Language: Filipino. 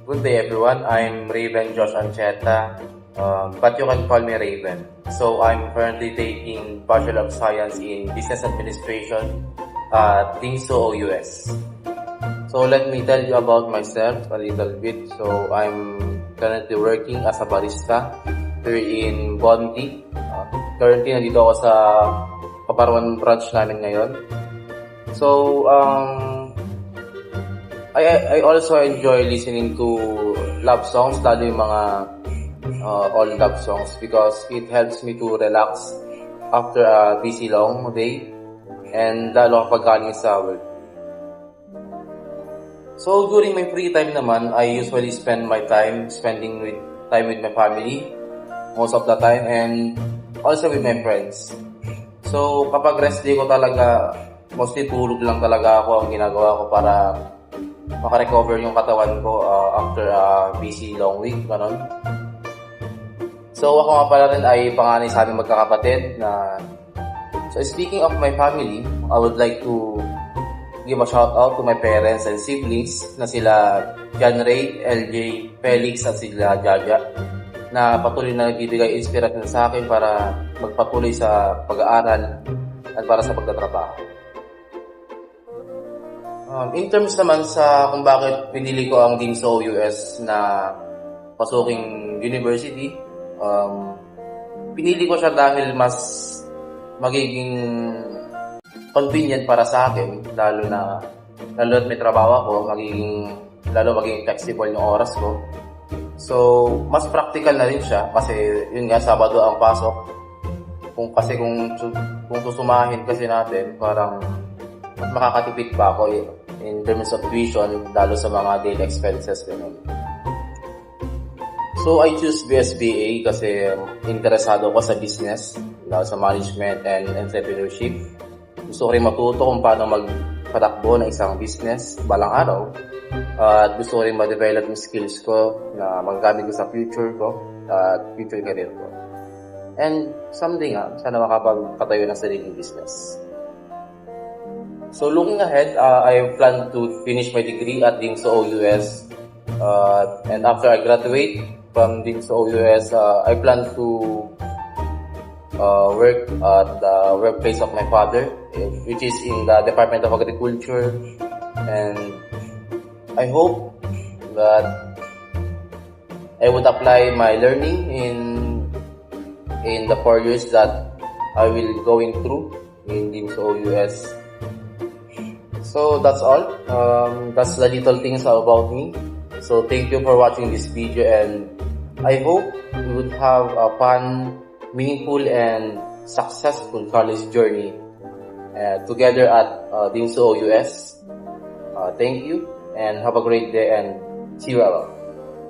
Good day everyone, I'm Raven Josh Ancheta, but you can call me Raven. So I'm currently taking Bachelor of Science in Business Administration at Dingso OUS. So let me tell you about myself a little bit. So I'm currently working as a barista here in Bonti. Currently nandito ako sa Kaparwan branch namin ngayon. So I also enjoy listening to love songs, lalo yung mga all love songs, because it helps me to relax after a busy long day and lalo kapag galing sa work. So during my free time naman, I usually spend my time with my family most of the time, and also with my friends. So kapag rest day ko talaga, mostly tulog lang talaga ako ang ginagawa ko para makarecover yung katawan ko after a busy long week, ganon. So ako nga pala rin ay panganay sa aming magkakapatid na... So speaking of my family, I would like to give a shout out to my parents and siblings na sila John Ray, LJ, Felix at sila Jaja, na patuloy na nagbibigay inspirasyon sa akin para magpatuloy sa pag-aaral at para sa pagtatrabaho. In terms naman sa kung bakit pinili ko ang Dingso OUS na pasuking university, pinili ko siya dahil mas magiging convenient para sa akin, lalo at may trabaho ako, magiging flexible yung oras ko. So, mas practical na rin siya kasi yun nga, Sabado ang pasok. Kung susumahin kasi natin, parang mas makakatipid pa ako in terms of tuition, lalo sa mga daily expenses. Ganun. So, I choose BSBA kasi interesado ko sa business, lalo sa management and entrepreneurship. Gusto ko rin matuto kung paano magpatakbo ng isang business balang araw. At gusto ko rin ma-develop yung skills ko na magagamit ko sa future ko at future career ko. And someday nga, sana makapagpatayo ng sariling business. So looking ahead, I plan to finish my degree at Dingso OUS. And after I graduate from Dingso OUS, I plan to work at the workplace of my father, which is in the Department of Agriculture. And I hope that I would apply my learning in the 4 years that I will going through in Dingso OUS. So that's all. That's the little things about me. So thank you for watching this video, and I hope we would have a fun, meaningful, and successful college journey together at Dingso OUS. Thank you, and have a great day, and see you around.